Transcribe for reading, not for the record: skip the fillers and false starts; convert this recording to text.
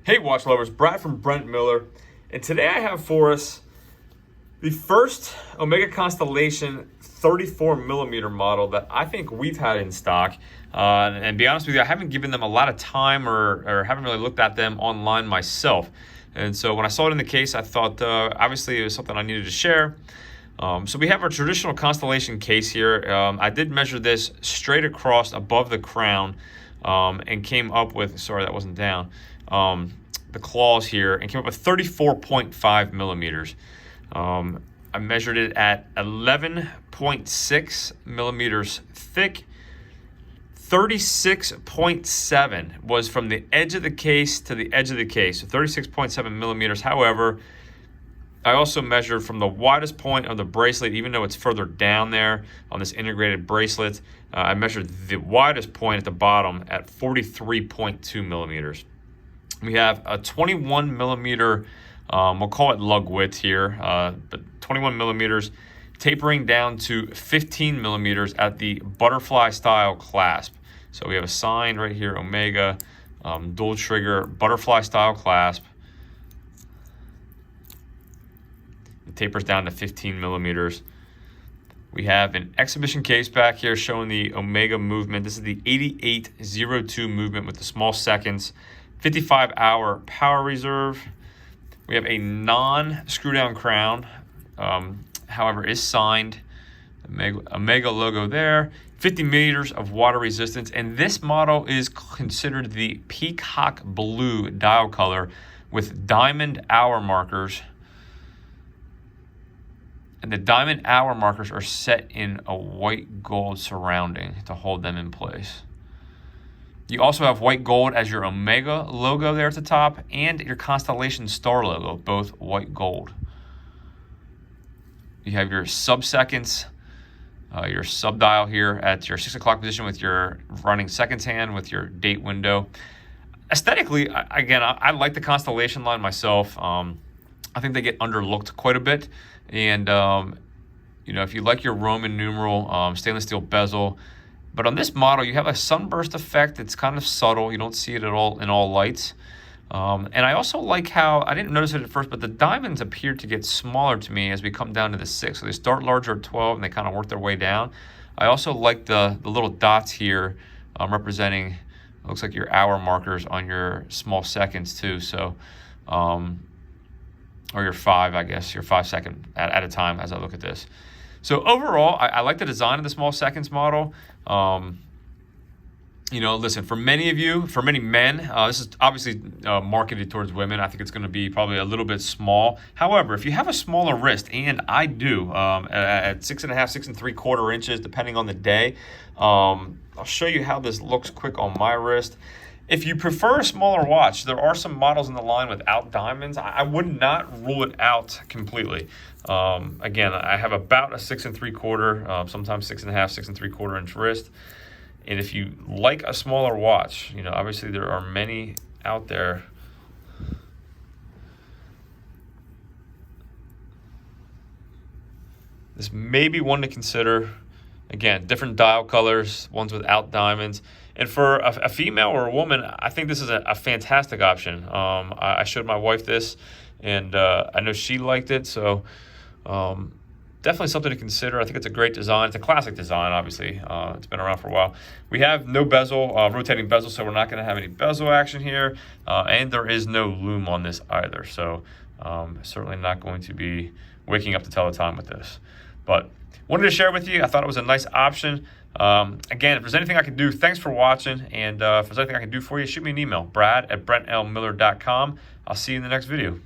Hey watch lovers, Brad from Brent Miller, and today I have for us the first Omega Constellation 34mm model that I think we've had in stock. And be honest with you, I haven't given them a lot of time or haven't really looked at them online myself. And so when I saw it in the case, I thought obviously it was something I needed to share. So we have our traditional Constellation case here. I did measure this straight across above the crown and came up with, sorry that wasn't down, the claws here, and came up with 34.5 millimeters. I measured it at 11.6 millimeters thick. 36.7 was from the edge of the case to the edge of the case, so 36.7 millimeters. However, I also measured from the widest point of the bracelet, even though it's further down there on this integrated bracelet. I measured the widest point at the bottom at 43.2 millimeters. We have a 21 millimeter, we'll call it lug width here, but 21 millimeters, tapering down to 15 millimeters at the butterfly style clasp. So we have a sign right here, Omega, dual trigger, butterfly style clasp. It tapers down to 15 millimeters. We have an exhibition case back here showing the Omega movement. This is the 8802 movement with the small seconds, 55-hour power reserve. We have a non-screw down crown, however, is signed. Omega logo there. 50 meters of water resistance, and this model is considered the peacock blue dial color with diamond hour markers. And the diamond hour markers are set in a white gold surrounding to hold them in place. You also have white gold as your Omega logo there at the top, and your Constellation star logo, both white gold. You have your sub-seconds, your sub-dial here at your 6 o'clock position with your running seconds hand with your date window. Aesthetically, again, I like the Constellation line myself. I think they get underlooked quite a bit. And, you know, if you like your Roman numeral, stainless steel bezel, but on this model, you have a sunburst effect. It's kind of subtle. You don't see it at all in all lights. And I also like how, I didn't notice it at first, but the diamonds appear to get smaller to me as we come down to the 6. So they start larger at 12 and they kind of work their way down. I also like the little dots here representing, it looks like your hour markers on your small seconds too. So, or your 5, I guess, your 5 second at a time as I look at this. So overall, I like the design of the small seconds model. You know, listen, for many of you, for many men, this is obviously marketed towards women. I think it's going to be probably a little bit small. However, if you have a smaller wrist, and I do, at 6.5, 6.75 inches, depending on the day, I'll show you how this looks quick on my wrist. If you prefer a smaller watch, there are some models in the line without diamonds. I would not rule it out completely. Again, I have about a 6.75, sometimes 6.5, 6.75 inch wrist. And if you like a smaller watch, you know, obviously there are many out there. This may be one to consider. Again, different dial colors, ones without diamonds. And for a female or a woman, I think this is a fantastic option. I showed my wife this, and I know she liked it. So definitely something to consider. I think it's a great design. It's a classic design, obviously. It's been around for a while. We have no bezel, rotating bezel, so we're not going to have any bezel action here. And there is no loom on this either. So certainly not going to be waking up to tell the time with this. But wanted to share with you. I thought it was a nice option. Again, if there's anything I can do, thanks for watching. And if there's anything I can do for you, shoot me an email, brad@brentlmiller.com. I'll see you in the next video.